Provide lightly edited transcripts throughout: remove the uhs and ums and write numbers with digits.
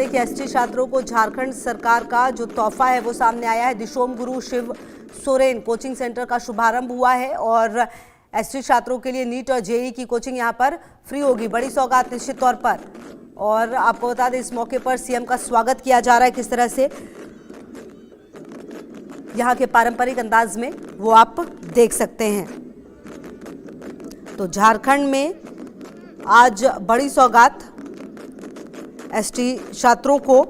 कि एसटी छात्रों को झारखंड सरकार का जो तोहफा है वो सामने आया है। दिशोम गुरु शिव सोरेन कोचिंग सेंटर का शुभारंभ हुआ है और एसटी छात्रों के लिए नीट और जेईई की कोचिंग यहां पर फ्री होगी। बड़ी सौगात निश्चित तौर पर। और आपको बता दें, इस मौके पर सीएम का स्वागत किया जा रहा है किस तरह से, यहाँ के पारंपरिक अंदाज में, वो आप देख सकते हैं। तो झारखंड में आज बड़ी सौगात एसटी छात्रों को।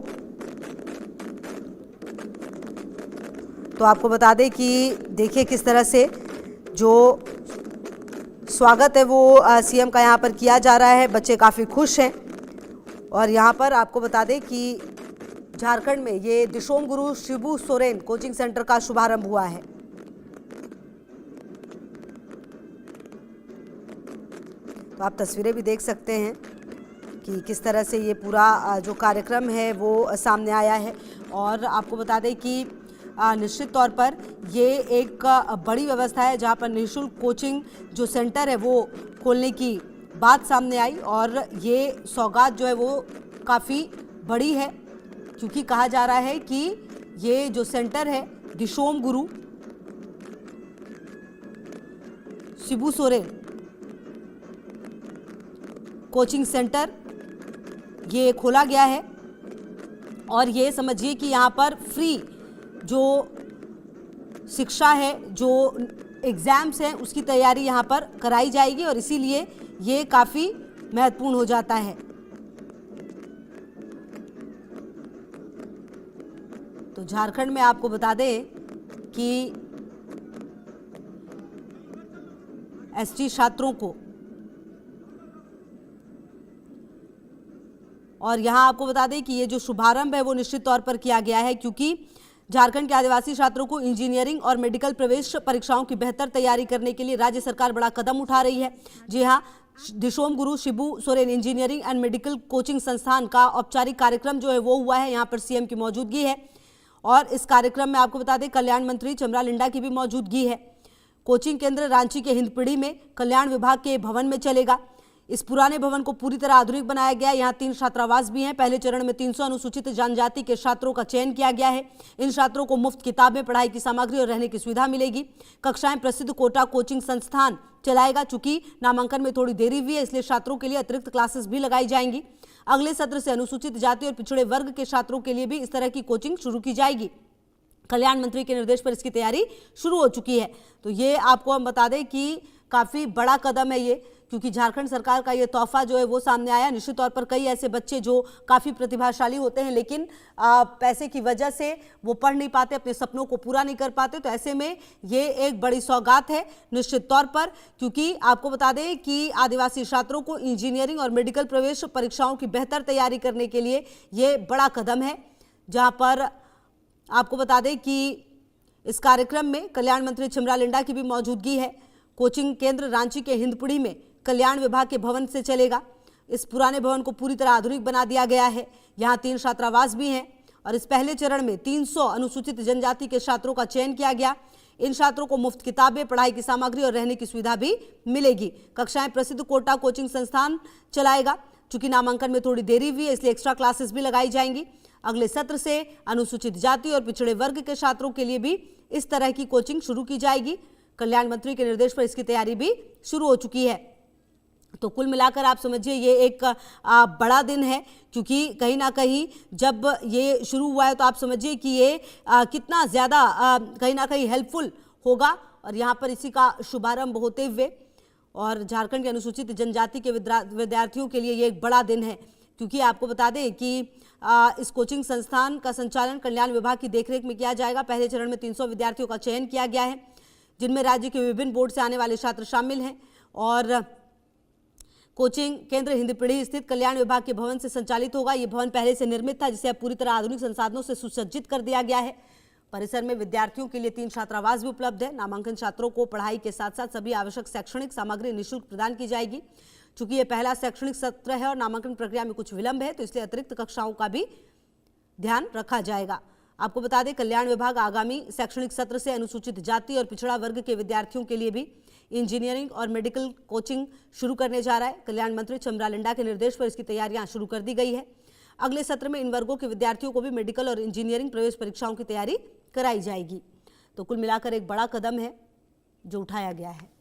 तो आपको बता दें कि देखिए किस तरह से जो स्वागत है वो सीएम का यहाँ पर किया जा रहा है। बच्चे काफ़ी खुश हैं। और यहाँ पर आपको बता दें कि झारखंड में ये दिशोम गुरु शिबू सोरेन कोचिंग सेंटर का शुभारंभ हुआ है। तो आप तस्वीरें भी देख सकते हैं कि किस तरह से ये पूरा जो कार्यक्रम है वो सामने आया है। और आपको बता दें कि निश्चित तौर पर ये एक बड़ी व्यवस्था है जहाँ पर निःशुल्क कोचिंग जो सेंटर है वो खोलने की बात सामने आई। और ये सौगात जो है वो काफ़ी बड़ी है, क्योंकि कहा जा रहा है कि ये जो सेंटर है दिशोम गुरु शिबू सोरेन कोचिंग सेंटर ये खोला गया है। और ये समझिए कि यहाँ पर फ्री जो शिक्षा है, जो एग्ज़ाम्स हैं, उसकी तैयारी यहाँ पर कराई जाएगी और इसीलिए ये काफ़ी महत्वपूर्ण हो जाता है। तो झारखंड में आपको बता दें कि एसटी छात्रों को, और यहाँ आपको बता दें कि ये जो शुभारंभ है वो निश्चित तौर पर किया गया है, क्योंकि झारखंड के आदिवासी छात्रों को इंजीनियरिंग और मेडिकल प्रवेश परीक्षाओं की बेहतर तैयारी करने के लिए राज्य सरकार बड़ा कदम उठा रही है। जी हाँ, दिशोम गुरु Shibu Soren engineering and medical coaching संस्थान का औपचारिक कार्यक्रम जो है वो हुआ है। यहाँ पर सीएम की मौजूदगी है और इस कार्यक्रम में आपको बता दें कल्याण मंत्री चमरा लिंडा की भी मौजूदगी है। कोचिंग केंद्र रांची के हिंदपीढ़ी में कल्याण विभाग के भवन में चलेगा। इस पुराने भवन को पूरी तरह आधुनिक बनाया गया है। यहाँ 3 छात्रावास भी हैं। पहले चरण में 300 अनुसूचित जनजाति के छात्रों का चयन किया गया है। इन छात्रों को मुफ्त किताबें, पढ़ाई की सामग्री और रहने की सुविधा मिलेगी। कक्षाएं प्रसिद्ध कोटा कोचिंग संस्थान चलाएगा। चूंकि नामांकन में थोड़ी देरी हुई है, इसलिए छात्रों के लिए अतिरिक्त क्लासेस भी लगाई जाएंगी। अगले सत्र से अनुसूचित जाति और पिछड़े वर्ग के छात्रों के लिए भी इस तरह की कोचिंग शुरू की जाएगी। कल्याण मंत्री के निर्देश पर इसकी तैयारी शुरू हो चुकी है। तो ये आपको हम बता दें कि काफ़ी बड़ा कदम है ये, क्योंकि झारखंड सरकार का ये तोहफा जो है वो सामने आया। निश्चित तौर पर कई ऐसे बच्चे जो काफ़ी प्रतिभाशाली होते हैं, लेकिन पैसे की वजह से वो पढ़ नहीं पाते, अपने सपनों को पूरा नहीं कर पाते। तो ऐसे में ये एक बड़ी सौगात है निश्चित तौर पर, क्योंकि आपको बता दें कि आदिवासी छात्रों को इंजीनियरिंग और मेडिकल प्रवेश परीक्षाओं की बेहतर तैयारी करने के लिए ये बड़ा कदम है। जहाँ पर आपको बता दें कि इस कार्यक्रम में कल्याण मंत्री चमरा लिंडा की भी मौजूदगी है। कोचिंग केंद्र रांची के हिंदपीढ़ी में कल्याण विभाग के भवन से चलेगा। इस पुराने भवन को पूरी तरह आधुनिक बना दिया गया है। यहाँ 3 छात्रावास भी हैं और इस पहले चरण में 300 अनुसूचित जनजाति के छात्रों का चयन किया गया। इन छात्रों को मुफ्त किताबें, पढ़ाई की सामग्री और रहने की सुविधा भी मिलेगी। कक्षाएं प्रसिद्ध कोटा कोचिंग संस्थान चलाएगा। चूंकि नामांकन में थोड़ी देरी हुई है, इसलिए एक्स्ट्रा क्लासेस भी लगाई जाएंगी। अगले सत्र से अनुसूचित जाति और पिछड़े वर्ग के छात्रों के लिए भी इस तरह की कोचिंग शुरू की जाएगी। कल्याण मंत्री के निर्देश पर इसकी तैयारी भी शुरू हो चुकी है। तो कुल मिलाकर आप समझिए ये एक बड़ा दिन है, क्योंकि कहीं ना कहीं जब ये शुरू हुआ है तो आप समझिए कि ये कितना ज़्यादा कहीं ना कहीं हेल्पफुल होगा। और यहाँ पर इसी का शुभारंभ होते हुए, और झारखंड के अनुसूचित जनजाति के विद्यार्थियों के लिए ये एक बड़ा दिन है, क्योंकि आपको बता दें कि इस कोचिंग संस्थान का संचालन कल्याण विभाग की देखरेख में किया जाएगा। पहले चरण में 300 विद्यार्थियों का चयन किया गया है, जिनमें राज्य के विभिन्न बोर्ड से आने वाले छात्र शामिल हैं। और कोचिंग केंद्र हिंदपीढ़ी स्थित कल्याण विभाग के भवन से संचालित होगा। ये भवन पहले से निर्मित था, जिसे अब पूरी तरह आधुनिक संसाधनों से सुसज्जित कर दिया गया है। परिसर में विद्यार्थियों के लिए 3 छात्रावास भी उपलब्ध है। नामांकन छात्रों को पढ़ाई के साथ साथ सभी आवश्यक शैक्षणिक सामग्री निःशुल्क प्रदान की जाएगी। चूंकि ये पहला शैक्षणिक सत्र है और नामांकन प्रक्रिया में कुछ विलंब है, तो इसलिए अतिरिक्त कक्षाओं का भी ध्यान रखा जाएगा। आपको बता दें, कल्याण विभाग आगामी शैक्षणिक सत्र से अनुसूचित जाति और पिछड़ा वर्ग के विद्यार्थियों के लिए भी इंजीनियरिंग और मेडिकल कोचिंग शुरू करने जा रहा है। कल्याण मंत्री चमरा लिंडा के निर्देश पर इसकी तैयारियां शुरू कर दी गई है। अगले सत्र में इन वर्गों के विद्यार्थियों को भी मेडिकल और इंजीनियरिंग प्रवेश परीक्षाओं की तैयारी कराई जाएगी। तो कुल मिलाकर एक बड़ा कदम है जो उठाया गया है।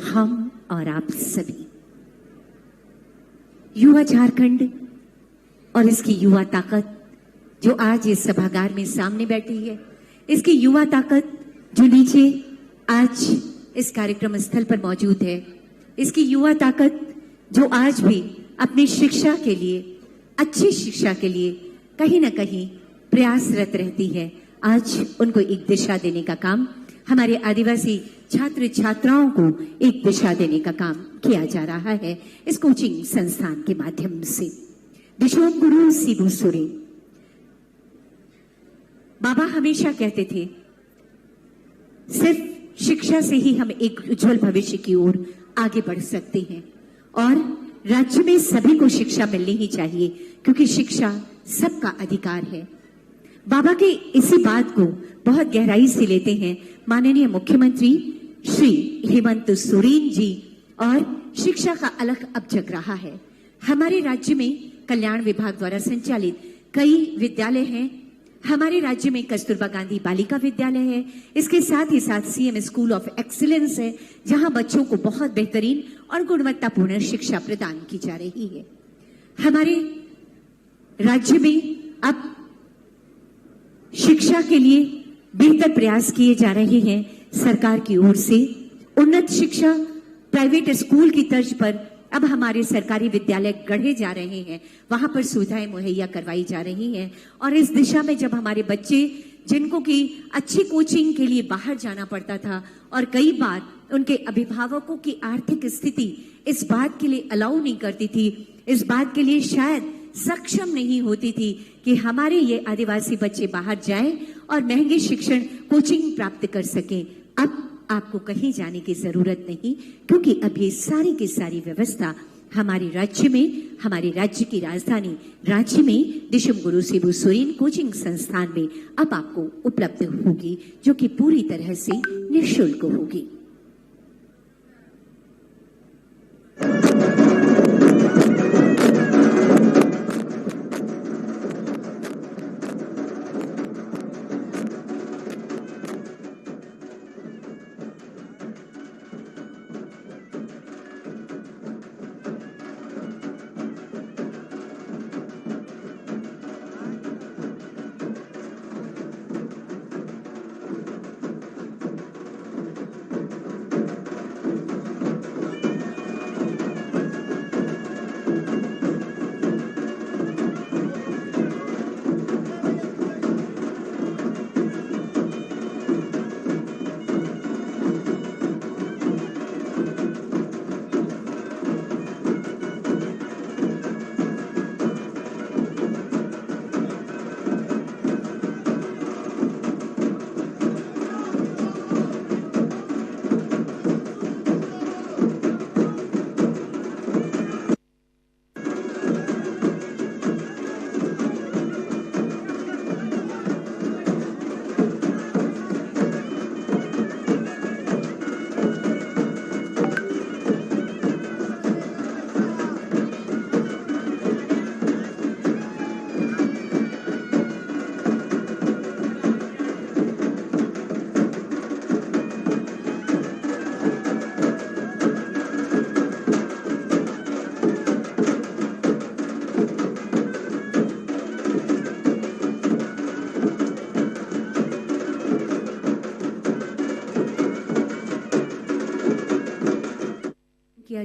हम और आप सभी युवा झारखंड और इसकी युवा ताकत जो आज इस सभागार में सामने बैठी है, इसकी युवा ताकत जो नीचे आज इस कार्यक्रम स्थल पर मौजूद है, इसकी युवा ताकत जो आज भी अपनी शिक्षा के लिए, अच्छी शिक्षा के लिए कहीं ना कहीं प्रयासरत रहती है, आज उनको एक दिशा देने का काम, हमारे आदिवासी छात्र छात्राओं को एक दिशा देने का काम किया जा रहा है इस कोचिंग संस्थान के माध्यम से। दिशोम गुरु सिबु सोरेन बाबा हमेशा कहते थे, सिर्फ शिक्षा से ही हम एक उज्जवल भविष्य की ओर आगे बढ़ सकते हैं और राज्य में सभी को शिक्षा मिलनी ही चाहिए क्योंकि शिक्षा सबका अधिकार है। बाबा के इसी बात को बहुत गहराई से लेते हैं माननीय मुख्यमंत्री श्री हेमंत सोरेन जी और शिक्षा का अलग अब जग रहा है। हमारे राज्य में कल्याण विभाग द्वारा संचालित कई विद्यालय हैं। हमारे राज्य में कस्तूरबा गांधी बालिका विद्यालय है, इसके साथ ही साथ सीएम स्कूल ऑफ एक्सीलेंस है जहां बच्चों को बहुत बेहतरीन और गुणवत्तापूर्ण शिक्षा प्रदान की जा रही है। हमारे राज्य में अब शिक्षा के लिए बेहतर प्रयास किए जा रहे हैं सरकार की ओर से। उन्नत शिक्षा प्राइवेट स्कूल की तर्ज पर अब हमारे सरकारी विद्यालय गढ़े जा रहे हैं, वहां पर सुविधाएं मुहैया करवाई जा रही हैं और इस दिशा में जब हमारे बच्चे जिनको कि अच्छी कोचिंग के लिए बाहर जाना पड़ता था और कई बार उनके अभिभावकों की आर्थिक स्थिति इस बात के लिए अलाउ नहीं करती थी, इस बात के लिए शायद सक्षम नहीं होती थी कि हमारे ये आदिवासी बच्चे बाहर जाएं और महंगे शिक्षण कोचिंग प्राप्त कर सकें। अब आपको कहीं जाने की जरूरत नहीं क्योंकि अब ये सारी की सारी व्यवस्था हमारे राज्य में, हमारे राज्य की राजधानी रांची में दिशम गुरु सिबु सोरेन कोचिंग संस्थान में अब आपको उपलब्ध होगी जो कि पूरी तरह से निःशुल्क होगी।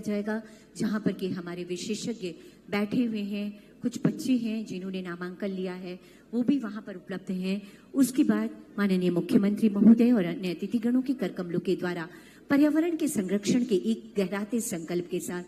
जाएगा, जहां पर कि हमारे विशेषज्ञ बैठे हुए हैं। कुछ बच्चे हैं जिन्होंने नामांकन लिया है, वो भी वहां पर उपलब्ध हैं। उसके बाद माननीय मुख्यमंत्री महोदय और अन्य अतिथिगणों के कर कमलों के द्वारा पर्यावरण के संरक्षण के एक गहराते संकल्प के साथ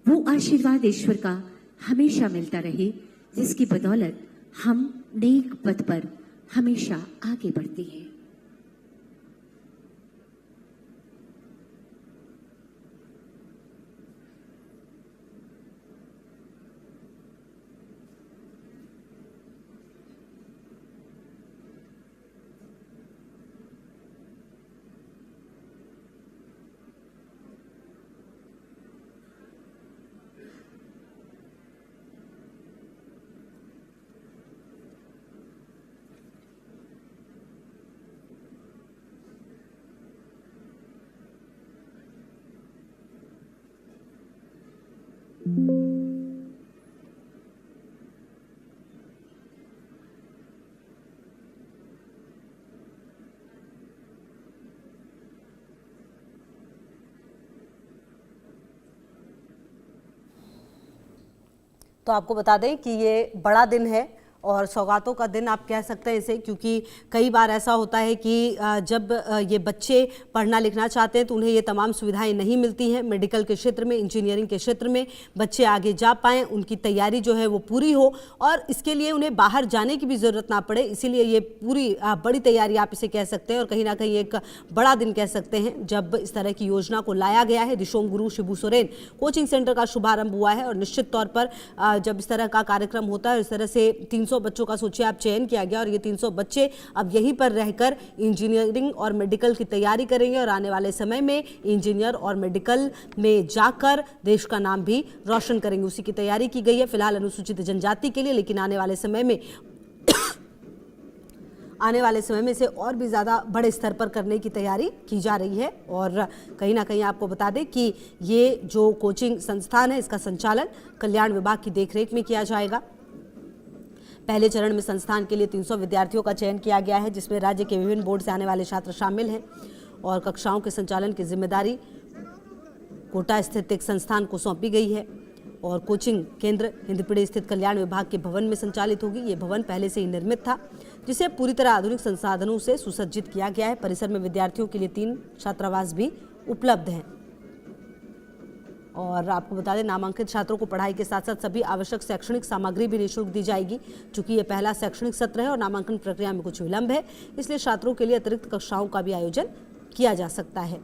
वो आशीर्वाद ईश्वर का हमेशा मिलता रहे, जिसकी बदौलत हम नेक पथ पर हमेशा आगे बढ़ते हैं। तो आपको बता दें कि ये बड़ा दिन है और सौगातों का दिन आप कह सकते हैं इसे, क्योंकि कई बार ऐसा होता है कि जब ये बच्चे पढ़ना लिखना चाहते हैं तो उन्हें ये तमाम सुविधाएं नहीं मिलती हैं। मेडिकल के क्षेत्र में, इंजीनियरिंग के क्षेत्र में बच्चे आगे जा पाएँ, उनकी तैयारी जो है वो पूरी हो और इसके लिए उन्हें बाहर जाने की भी ज़रूरत ना पड़े। इसीलिए ये पूरी बड़ी तैयारी आप इसे कह सकते हैं और कहीं ना कहीं एक बड़ा दिन कह सकते हैं जब इस तरह की योजना को लाया गया है। दिशोम गुरु शिबू सोरेन कोचिंग सेंटर का शुभारंभ हुआ है और निश्चित तौर पर जब इस तरह का कार्यक्रम होता है, इस तरह से 300 बच्चों का सोचिए आप चयन किया गया और ये 300 बच्चे अब यहीं पर रहकर इंजीनियरिंग और मेडिकल की तैयारी करेंगे और आने वाले समय में इंजीनियर और मेडिकल में जाकर देश का नाम भी रोशन करेंगे। उसी की तैयारी की गई है फिलहाल अनुसूचित जनजाति के लिए, लेकिन आने वाले समय में इसे और भी ज़्यादा बड़े स्तर पर करने की तैयारी की जा रही है। और कहीं ना कहीं आपको बता दें कि ये जो कोचिंग संस्थान है इसका संचालन कल्याण विभाग की देखरेख में किया जाएगा। पहले चरण में संस्थान के लिए 300 विद्यार्थियों का चयन किया गया है, जिसमें राज्य के विभिन्न बोर्ड से आने वाले छात्र शामिल हैं और कक्षाओं के संचालन की जिम्मेदारी कोटा स्थित एक संस्थान को सौंपी गई है और कोचिंग केंद्र हिंदपीढ़ी स्थित कल्याण विभाग के भवन में संचालित होगी। ये भवन पहले से ही निर्मित था, जिसे पूरी तरह आधुनिक संसाधनों से सुसज्जित किया गया है। परिसर में विद्यार्थियों के लिए 3 छात्रावास भी उपलब्ध हैं। और आपको बता दें नामांकित छात्रों को पढ़ाई के साथ साथ सभी आवश्यक शैक्षणिक सामग्री भी निःशुल्क दी जाएगी। चूंकि ये पहला शैक्षणिक सत्र है और नामांकन प्रक्रिया में कुछ विलंब है, इसलिए छात्रों के लिए अतिरिक्त कक्षाओं का भी आयोजन किया जा सकता है।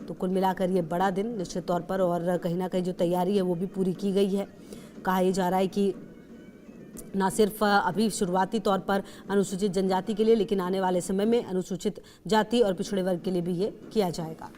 तो कुल मिलाकर ये बड़ा दिन निश्चित तौर पर और कहीं ना कहीं जो तैयारी है वो भी पूरी की गई है। कहा यह जा रहा है कि ना सिर्फ अभी शुरुआती तौर पर अनुसूचित जनजाति के लिए, लेकिन आने वाले समय में अनुसूचित जाति और पिछड़े वर्ग के लिए भी ये किया जाएगा।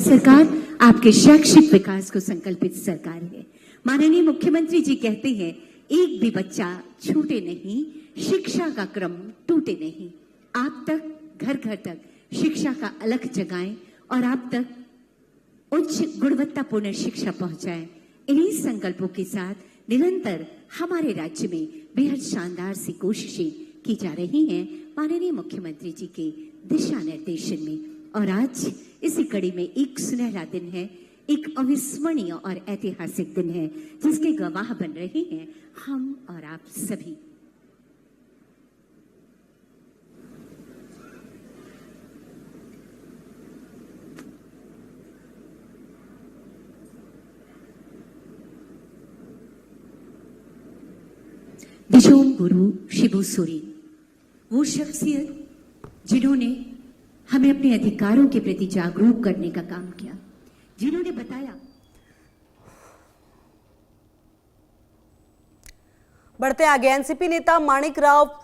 सरकार आपके शैक्षिक विकास को संकल्पित सरकार है। माननीय मुख्यमंत्री जी कहते हैं, एक भी बच्चा छूटे नहीं, शिक्षा का क्रम टूटे नहीं। आप तक घर घर तक शिक्षा का अलख जगाएं और आप तक उच्च गुणवत्तापूर्ण शिक्षा पहुंचाएं। इन्हीं संकल्पों के साथ निरंतर हमारे राज्य में बेहद शानदार सी कोशिशें की जा रही हैं माननीय मुख्यमंत्री जी के दिशा निर्देशन में। और आज इसी कड़ी में एक सुनहरा दिन है, एक अविस्मरणीय और ऐतिहासिक दिन है, जिसके गवाह बन रहे हैं हम और आप सभी। दिशोम गुरु शिबू सोरेन, वो शख्सियत जिन्होंने हमें अपने अधिकारों के प्रति जागरूक करने का काम किया, जिन्होंने बताया। बढ़ते आगे, एनसीपी नेता माणिक राव